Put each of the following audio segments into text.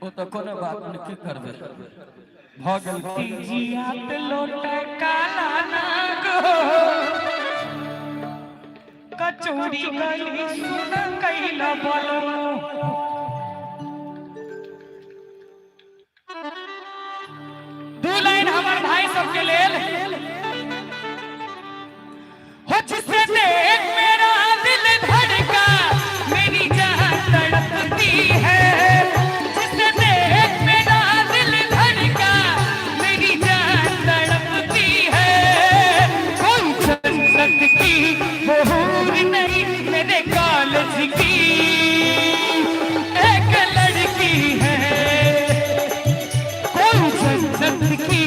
वो तो कोनो बात नहीं की करबे भगल जियात लोटे काला नाग कचौड़ी गली सुन कैला बोलो दो लाइन हमार भाई सबके लेल हो जिससे देख मेरा दिल धड़का मेरी जान तड़पती है जिससे देख मेरा दिल धड़का मेरी जान तड़पती है कोई जन्नत की वो हूर नहीं मेरे कॉलेज की एक लड़की है कोई जन्नत की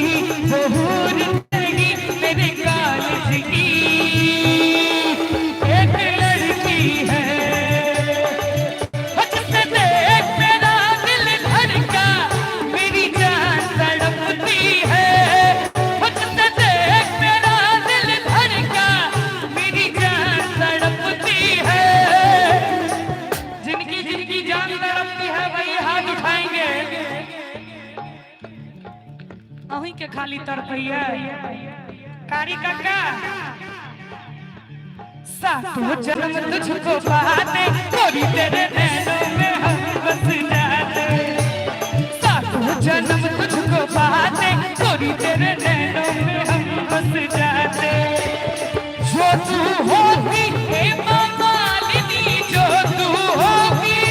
वो हूर नहीं मेरे कॉलेज की एक लड़की है जिससे देख मेरा दिल धड़का मेरी जान तड़पती है जिससे देख मेरा दिल धड़का मेरी जान तड़पती है जिनकी जिनकी जान तड़पती है वही हाथ उठाएंगे अहीं के खाली तड़पैया कारी काका सातों जन्म तुझको पाते कोरी तेरे नैनों में हम बस जाते सातों जन्म तुझको पाते कोरी तेरे नैनों में हम बस जाते जो तू होगी हे मालिनी जो तू होगी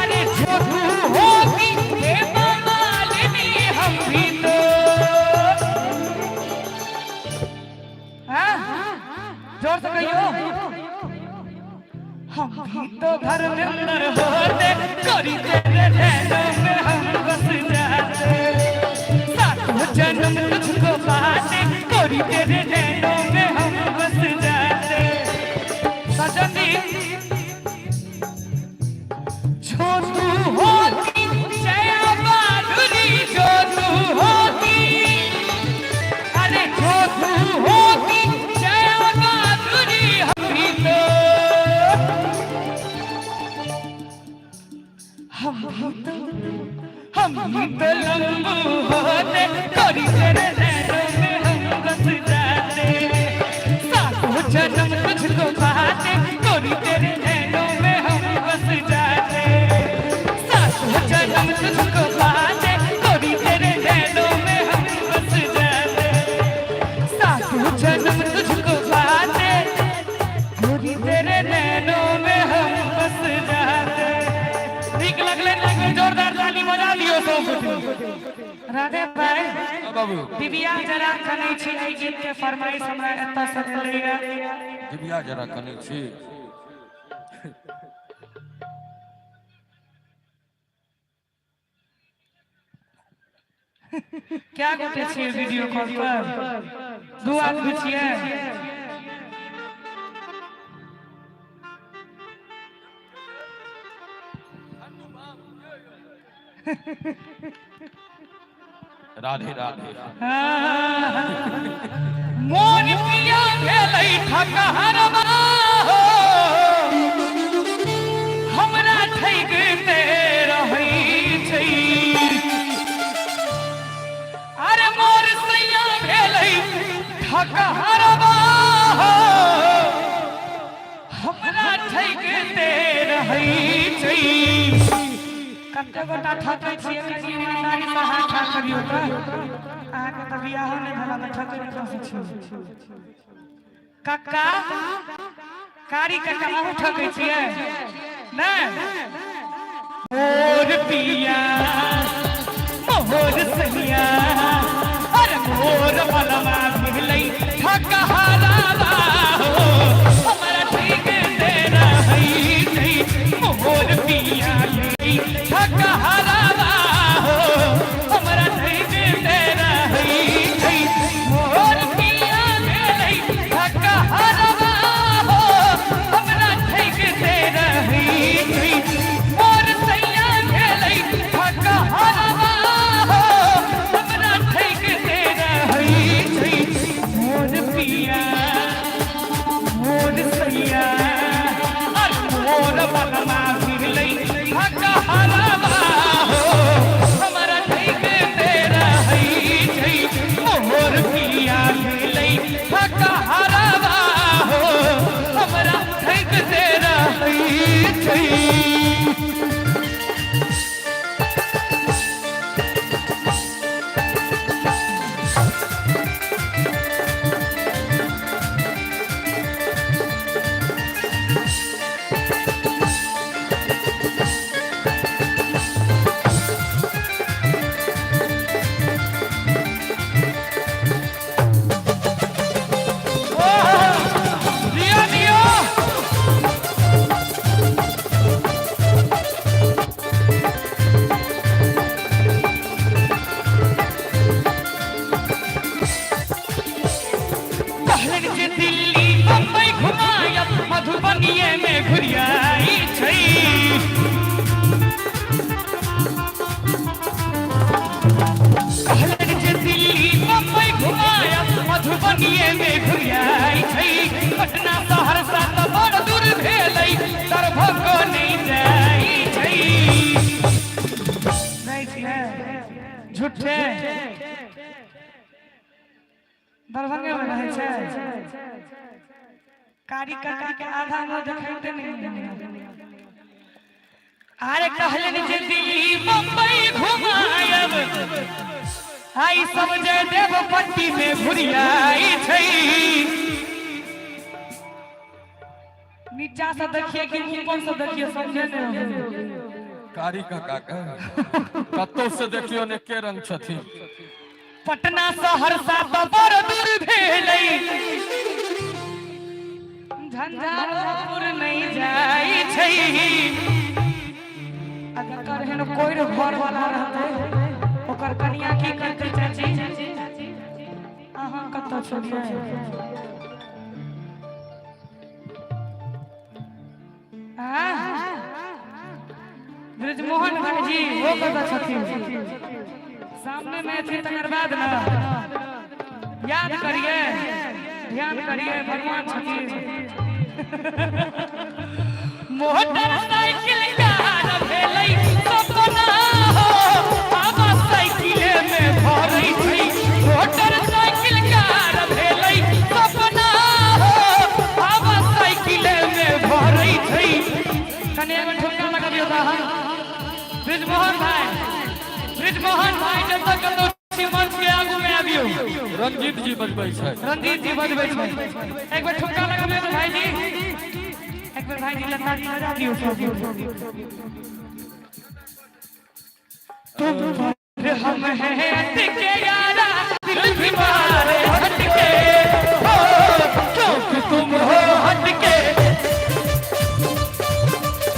अरे जो तू होगी हे मालिनी हम भी तो जोर से कहियो हम भी तो घर में अंदर होते कोरी तेरे नैनों में हम बस जाते सातों जन्म तुझको पाते कोरी तेरे नैनों में हम बस जाते सजनी जो तू होती जया माधुरी जो तू होती अरे जो तू होती हम तो लंबू होते कोरी तेरे नैनों में हम बस जाते सातों जन्म तुझको पाते कोरी तेरे नैनों में हम बस जाते सातों जन्म तुझको पाते कोरी तेरे नैनों में हम बस जाते सातों जन्म तुझको पाते कोरी तेरे नैनों में हम बस जाते ठीक लगले जोरदार ताली बजा दियो सब राधे भाई बाबू दिव्या जरा कनै छी एहि गीत के फरमाइश हमरा एतय से मिलैया दिव्या जरा कनै छी क्या गोटे छी वीडियो कॉल पर दो आदमी छियै राधे राधे मोन पिया भेलै ठकहरबा हमरा ठैगते रहै छै अरे मोर सैया भेलै ठकहरबा हमरा ठैगते रहै छै कते गोटा ठकै छियै कनी ईमानदारी से हाथ ठाक करियो त आके त बियाह नै भेला त ठकै नै करै छी काका कारी काका अहू ठकै छियै नै मोर पिया मोर सैया अरे मोर बलवा मिलै ठकहरबा हमरा ठीक देना है मोर पिया ठकहरबा हमरा ठीक देना है मोर पिया ठकहरबा हमरा ठीक देना है मोर सैया ठकहरबा हमरा ठीक देना है मोर पिया मोर सैया मोर बलमा फिरलै ठकहरबा झूठे दरभंगे में रहे छे कारी काका के आधा मुंह दिखाते नहीं अरे कहले जे दिल्ली मुंबई घुमायब आई सब जय देव पट्टी में घुरियाई छई नीचा से देखिए कि ऊपर से देखिए समझे नहीं कारी काका कतो से देखियो ने के रंग छथि पटना सहरसा तो बड़ दूर भेलै झंझारपुर नहीं जाई छई अगर हेन कोई घर वाला रहते ओकर कन्या की करते चाची अहाँ कत छोड़िए ब्रिजमोहन भाई जी वो कत छथिन सामने में थे तकर बाद ना याद करिए ध्यान करिए भगवान छथिन मोटरसाइकिल यार भेलै सपना हो आब साइकिल में भरै छी मोटरसाइकिल यार भेलै सपना हो आब साइकिल में भरै छी कने में ठुमका लगाबियो त ब्रिजमोहन भाई जब तक कतो मंच के आगू में आबियो रंजीत जी बजबै छै एक बार ठुमका लगाबियो त भाई जी एक बार भाई जी लता जी बजा दियो तुम हम हैं अटके यारा दिल भी मारे हटके हो क्योंकि तुम हो हटके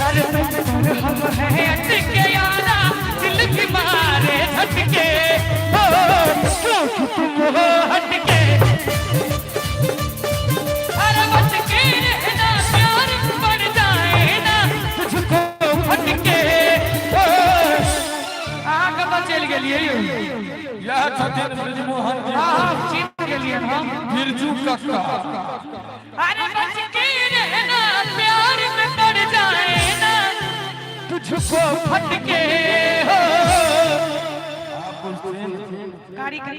अरे हम हैं अटके यारा दिल भी मारे हटके हो क्योंकि तुम हो हटके अरे हटके रहना प्यार बढ़ जाए ना तुझको हटके आगे तो चल गेलिए यह छथिन ब्रिजमोहन जी जीत गेलिए हम बिरजू कक्का अरे हटके रहना प्यार में बढ़ जाए ना तुझको हटके हो कारी कारी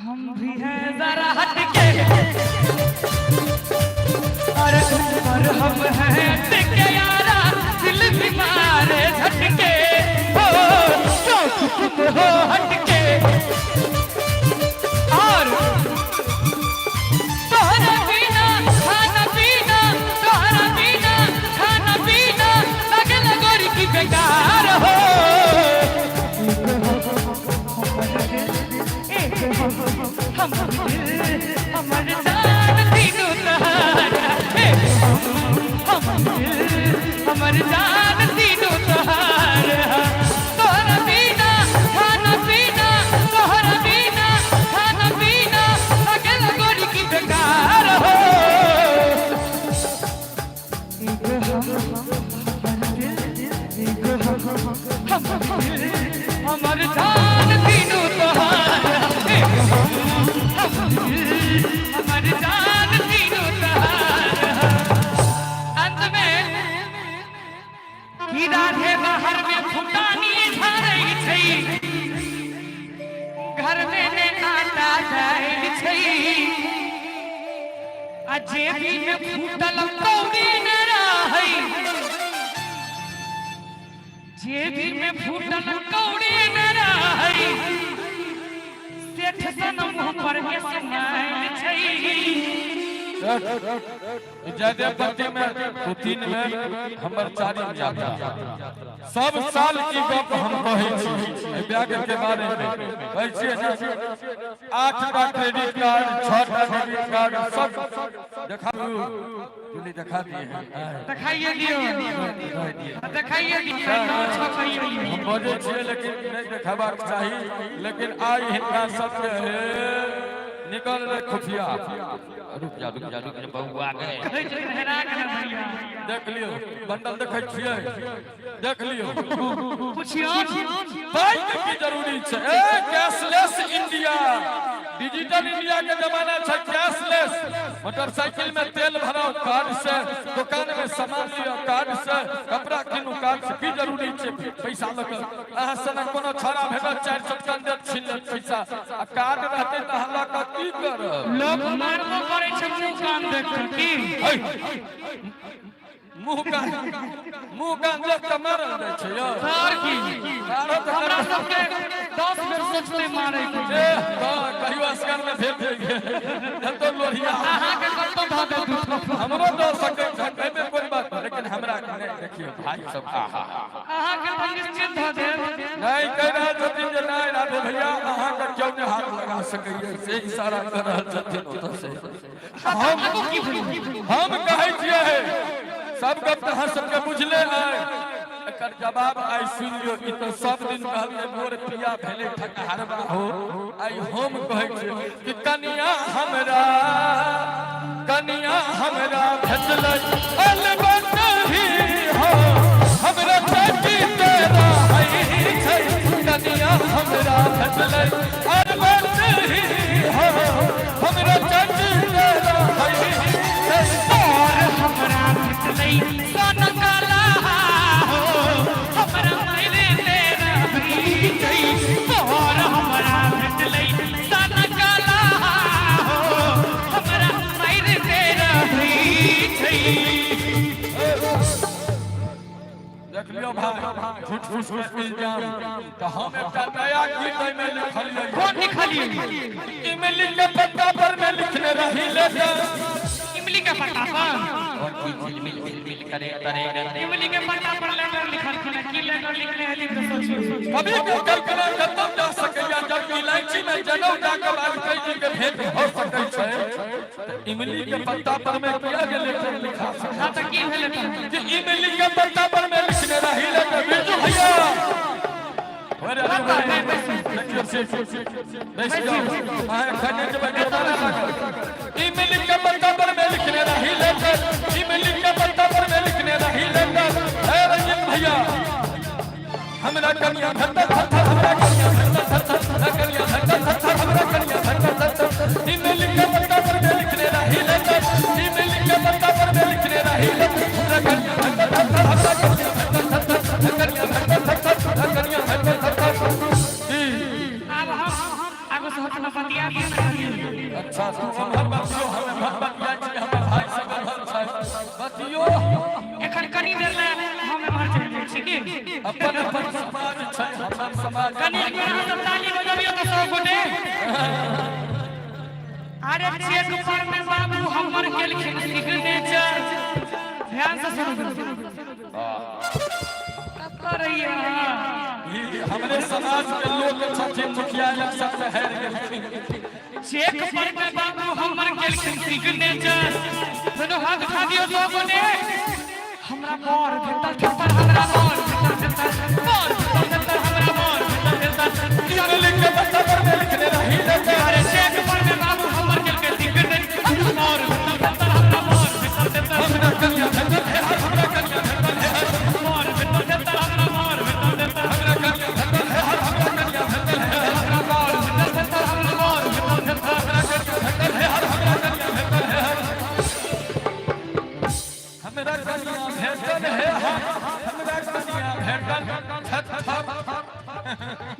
हम भी हैं जरा हटके अरे पर हम हैं हटके यारा दिल भी मारे झटके हो तुम हो हटके और तोहरा बिना खाना पीना तोहरा बिना खाना पीना लगल गोरी की बेकार हो हमर जान तीनों तोहारा हमर जान तीनों तोहारा तोहरा बिना खाना पीना तोहरा बिना खाना पीना लगल गोरी की बेकार हो हमर जान तीनों तोहारा हमर जान तीनों तोहारा अंत में की राधे बाहर में फुटानी झारै छै घर में ने आटा जाइल छै आ जेबी में फूटल कौड़ी न रहै जेबी में फूटल कौड़ी न रहै सेठ सन मुंह पर के समाइल छै जयदेव पट्टी में दू तीन में हमर चारी यात्रा सब साल की गप हम कहै छी ब्याग के बारे में कहै छी 8टा क्रेडिट कार्ड 6टा डेबिट कार्ड सब दिखाऊ जुली दिखा दिए हैं दिखाइए दियो दिखाइए दियो हम बजे छियै लेकिन नहीं दिखाबाक चाही लेकिन आई हिनका सबके निकल रे खुफिया रुक जा बहुआ गए देख लियो बंडल देखै छियै देख लियो पूछियो बाइक की जरूरी छै कैशलेस इंडिया डिजिटल इंडिया के जमाना है, कैशलेस। मोटरसाइकिल में तेल भराओ कार्ड से, दुकान में सामान लियो कार्ड से, कपड़ा किनु कार्ड से, की जरूरी छै पैसा लग अहाँ सनक कोनो छोरा भेटत 4 चटकन देत छीन लेत पैसा आ कार्ड रहते त हल्ला क की करब। लोग मारबो करे छै मुंह कान देख के की मुंह कान देख के मारल जाय छै यो सर की हमरा सबके 10 बेर सोचते मारे ए कहियो असगर में भेट गेल तो लोहिया अहाँ के कत्तो ध दे हमरो दो सके छै में कोई बात लेकिन हमरा नहीं देखियो भाई सब अहाँ के निश्चित ध दे नहीं कह रहा छथिन जे नहीं राधे भैया अहाँ के क्यों नहीं हाथ लगा सकइए से इशारा कर रहल छथिन ओत से हम कहै छियै सब गप अहाँ सबके बुझले है एकर जवाब आई सुन लियो ई तो सब दिन कहले मोर पिया भेले ठकहरबा हो आई हम कहै छी कि कनिया हमरा भेटलै अलबत ही हो हमरा चाची तेरा है छै कनिया हमरा भेटलै अलबत ही हो हमरा चाची तेरा है और हमरा भेटलै सन काला हो हमरा मायने तेरा भी छै और हमरा भेटलै सन काला हो हमरा मायने तेरा भी छै। देख लियो भाई झूठ फूस इल्जाम तो हम एकटा नया गीत में लिखलिए कौन लिखलिए इमली के पत्ता पर में लिखने रही ले इमली के पत्ता पर और कोई मिल करे करेगा इमली के पत्ता पर लेटर लिखल खने की लेटर लिखले है लिख सोच कभी भी कल्पना खत्म जा सकैया जब इलायची में जनौ जाकर वाजपेयी जी के भेंट हो सकै छै तो इमली के पत्ता पर में किया के लेटर लिखा हां त की भेले कि इमली के पत्ता पर में लिखने रही लेटर बिरजू भैया अरे बैठ जाओ हां खाने के बाद बताना लगा इमली के पत्ता पर में लिखने रही लेटर इमली के पत्ता पर में लिखने रही लेटर है रंजन भैया हमरा कनिया धत्ता धत्ता हमरा कनिया धत्ता धत्ता कनिया धत्ता धत्ता हमरा कनिया धत्ता धत्ता इमली के पत्ता पर में लिखने रही लेटर इमली के पत्ता पर में लिखने रही लेटर हमरा कनिया धत्ता धत्ता हमरा कनिया धत्ता धत्ता कनिया धत्ता धत्ता कनिया धत्ता धत्ता अब हम आगो से हटना बतिया भी अच्छा तो हम बतियो हम बतिया छी हमर भाई सब घर छै बतियो एखन कनी देर ले हम एमहर चल जाइ छी की अपन अपन समाज छै अपन समाज कनी एक बेर हम ताली बजाबियो त सब गोटे अरे चेक पर में बाबू हमर गेलखिन सिग्नेचर ध्यान से सुनो कर रहिए हमरे समाज के लोग छथिन मुखिया इलेक्शन में हार गेलखिन चेक पर में बाबू हमर गेलखिन सिग्नेचर सुनो हाथ उठा दियो सब गोटे हमरा मोर भेटल भेटल हमरा मोर भेटल मोर भेटल हमरा मोर भेटल इमली के पत्ता पर में लिखने रही लेटर अरे चेक पर में बाबू हमर गेलखिन सिग्नेचर मोर भेटल हमरा मोर भेटल हमरा कनिया धत्ता है हमरा कनिया धत्ता है मोर भेटल हमरा मोर भेटल हमरा कनिया धत्ता है हमरा कनिया धत्ता है हमरा मोर भेटल हमरा मोर भेटल हमरा कनिया धत्ता है हमरा कनिया धत्ता है हमरा कनिया भेटल है हमरा कनिया भेटल धत्ता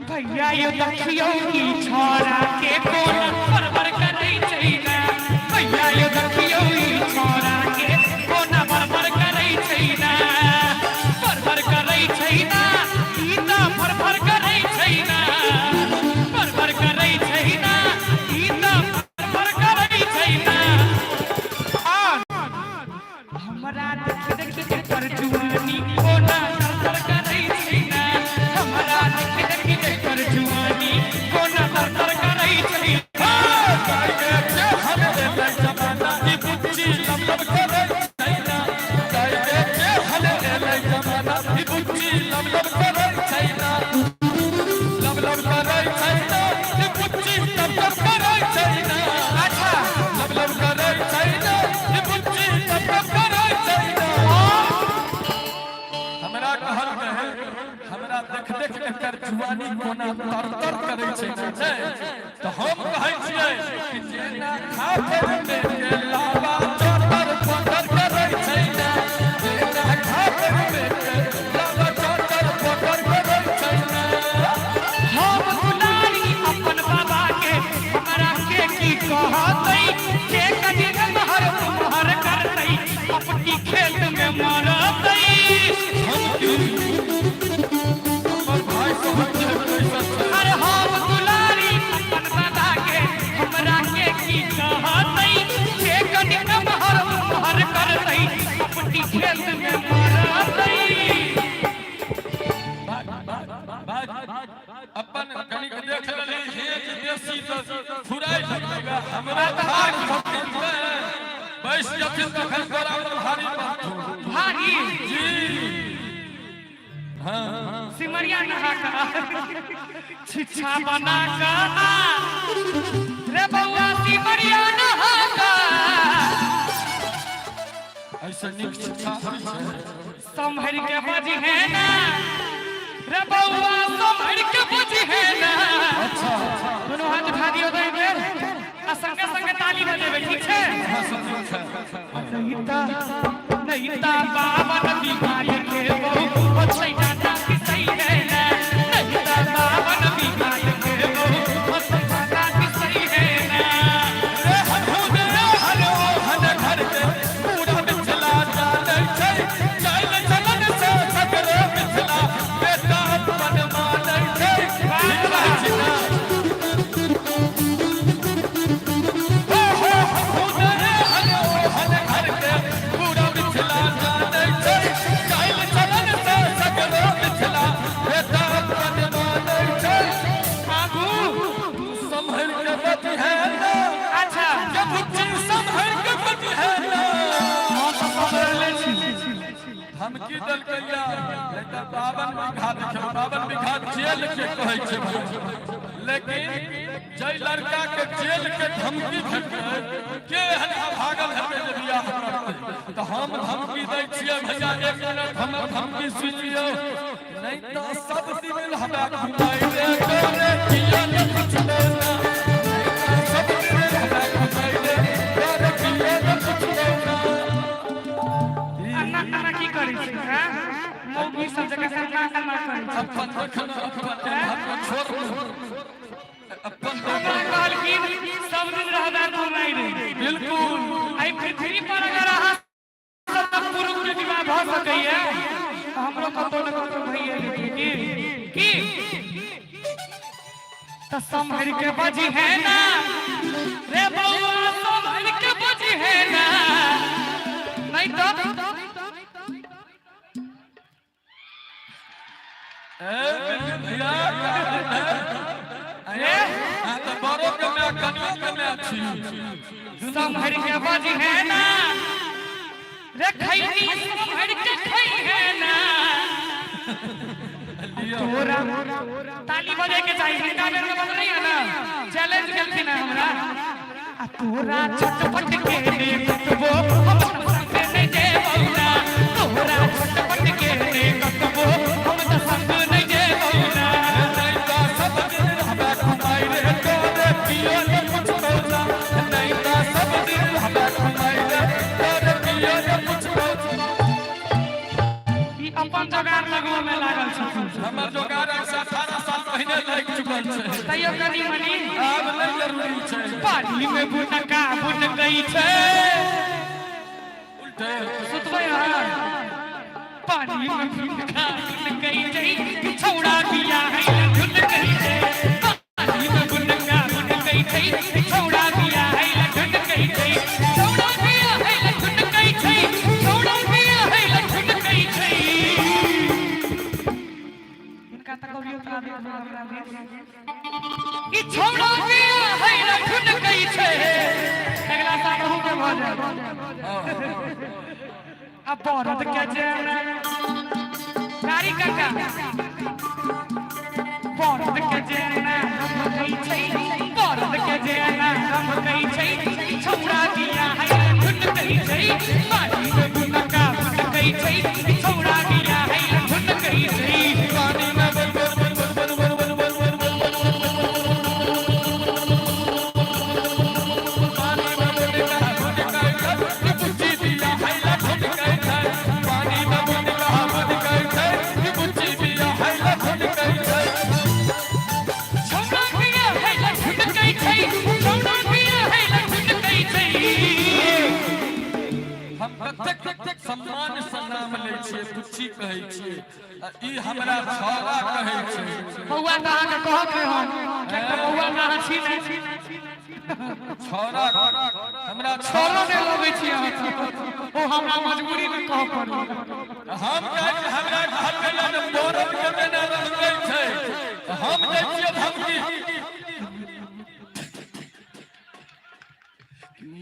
भैया यो देखियो ई छोरा के कोन परवर करै छै ना भैया यो देखियो ई छोरा के कोन परवर करै छै ना परवर करै छै ना ई त परवर करै छै ना परवर करै छै ना ई त परवर करै छै ना हमरा देख के कर जुआनी कोना परवर करै छै ना हमरा देख के कर जुआनी कोना परवर करै छै हमरे जमाना की बुच्ची लमलम करे छैना काहे के हमरे जमाना की बुच्ची लमलम करे छैना लमलम करे छैना की बुच्ची लमलम करे छैना अच्छा लमलम करे छैना की बुच्ची लमलम करे छैना हमरा कहल में हमरा देख देख के जकर जुआनी कोना तर करे छै तो हम कहै छियै कि जेना खातिर में के लावा चोटर पटर करे छै ना जेना खातिर में के लावा चोटर पटर करे छै ना हम दुलारी अपन बाबा के हमरा के की कहतै के कदी महर महर करतै अपनी खेत में मारतै हम की भाई अरे हम दुलारी अपन बाबा के हमरा के की कहतै के कदी महर महर करतै अपनी खेत में मारतै अपन कनिक देख लेली हे जे देसी तो फुराई लगेगा हमरा खाक भक्ति बैस जथिन तखन बराबर भारी बात भारी जी हां सिमरिया नहा का छिछा बना का रे बउआ सिमरिया नहा का ऐसा निक शिक्षा संभर के बजी है ना रे बउआ संभर के बजी है ना अच्छा दोनों हाथ उठा दियो दे बेर आ संगे संगे ताली बजेबे ठीक छै नहीं ता बाबा नबी माय के बहु बचै जाता कि सही है ना नहीं ता बाबा नबी माय के बहु बचै जाता कि सही है ना रे हनुदे हलो हन घर के पूरा मिथिला जानै छै चल चलन से सगरो मिथिला बेटा अपन मानै छै अच्छा धमकी दल कहिया बावन बीघा देखियो बावन बीघा जेल के कहै छै लेकिन जय लड़का के जेल के धमकी भेटै के हल्का भागल हेतै जे बियाह करतै तो हम धमकी दै छियै भैया एक मिनट हमर धमकी सुनि लियौ नहीं तो सब दिन हमरा घुमाई रे करे किया न कुछ देना सब दिन हमरा घुमाई रे करे किया न कुछ देना अन्ना की करै छै हां मौगी सब जगह से ना करै छै अपन देखन अपन छोड़ अपन कहल की सब दिन रहदा तो नहीं रे बिल्कुल आई पृथ्वी पर अगर अहाँ सब पुरुष के विवाह भ सकैया तो हमरो कतो न कतो भइए जेतै की तो संभर के बजी है ना रे बउआ संभर के बजी है ना नहीं तो भैया अरे हां तो बड़ो के मैं कनियो के मैं छी संभर के बजी है ना रे खैनी संभर के खई है ना तोरा ताली बजे के चाहिए इनका मेरे को नहीं है ना चैलेंज करती ना हमरा आ तोरा छटपट के देखबो हम संग नहीं जे बौना तोरा छटपट के देखबो हम तो संग नहीं जे बौना नहीं तो सब दिन हमरा घुमाई रे करे किया न कुछ देना नहीं तो सब दिन हमरा घुमाई रे करे किया न कुछ देना ई अपन जोगार लगवा में लागल छै हमर जोगार 18 साल पहले लाग चुकल छै तैयो कनी मनी आब नहीं जरूरी छै पानी में बुनका बुन गई छै उल्टे सुतबै हां पानी में बुनका बुन गई छै छौड़ा बिया है लखुन गई छै पानी में बुनका बुन गई छै छौड़ा बिया है लखुन गई छै छौड़ा बिया है लखुन गई छै छौड़ा बिया है लखुन गई छै इनका तक कहियो का दे हमरा दे ई छौड़ा बिया है लखुन गई छै अगला साल रहू के भ जाए अब औरत के जेना नारी काका औरत के जेना हम गई छै औरत के जेना हम गई छै छौड़ा बिया है लखुन गई छै पानी में बुनका बुन गई छै छौड़ा बिया है लखुन गई छै पानी में बल बल बल बल छै कुची कहै छै ई हमरा छौरा कहै छै बौआ कहाँ के कहब रे हम के बौआ कहाँ छी नहीं छौरा हमरा छोरो ने लगै छी अहाँ ओ हमरा मजबूरी में कह पड़ी हम जाय हमरा घर में ना बोरन के देना रहै छै हम जाइ छियै भक्ति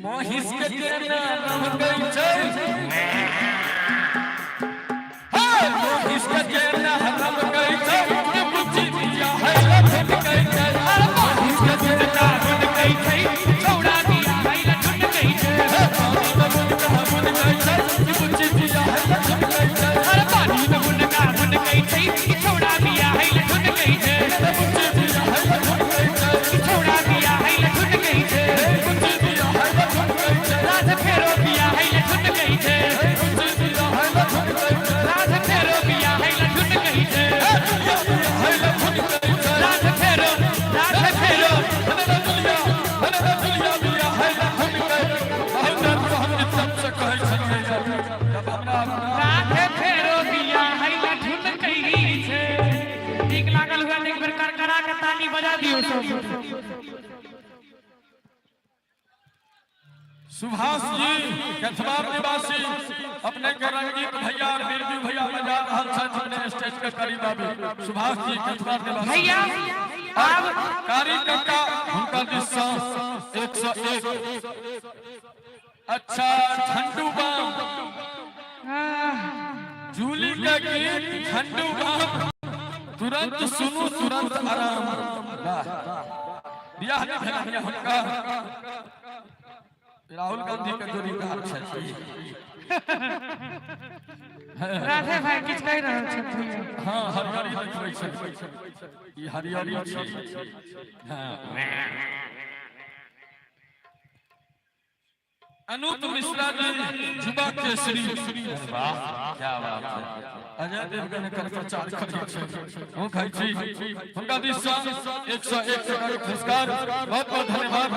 महिष के देना रहै छै महिष के देना रहै छै कुची दिया है लखन कहै छै महिष के देना रहै छै छौड़ा दिया है लखन कहै छै कुची दिया है लखन कहै छै अरे पानी में मुनका मुन कहै छै छौड़ा दिया है लखन कहै छै कुची दिया है लखन कहै छै छौड़ा दिया है लखन कहै छै कुची दिया है लखन कहै छै राज फेरो दिया है लखन कहै छै कुची दिया है लखन कहै छै राज फेरो दिया है लखन कहै छै है लखन कहै छै राज फेरो हनना दुनिया बिया है लखन कहै हमरा तो हम सबसे कहै छलियै जब हमरा राज फेरो दिया है लखन कहै छै ठीक लागल हुआ एक बार करकरा के ताली बजा दियो सब सुभाष जी कथवार निवासी अपने के रंगीत भैया और बिरजू भैया बजा रहल छथि अपने स्टेज के करीब आबे सुभाष जी कथवार निवासी भैया अब कार्यकर्ता हुनका दिशा 101 अच्छा झंडू बाम जूली के गीत झंडू बाम तुरंत सुनू तुरंत आराम वाह बियाह नहीं भेल हुनका राहुल गांधी के जोड़ीदार छै राधे भाई किछ कह रहल छथिन हां हरियारी देखबै छै ई हरियारी छै हां अनूप मिश्रा जी युवा केसरी वाह क्या बात है अजय देवगन कर प्रचार करै छै ओ खाइ छी हुनका दिस 101 टका के पुरस्कार बहुत बहुत धन्यवाद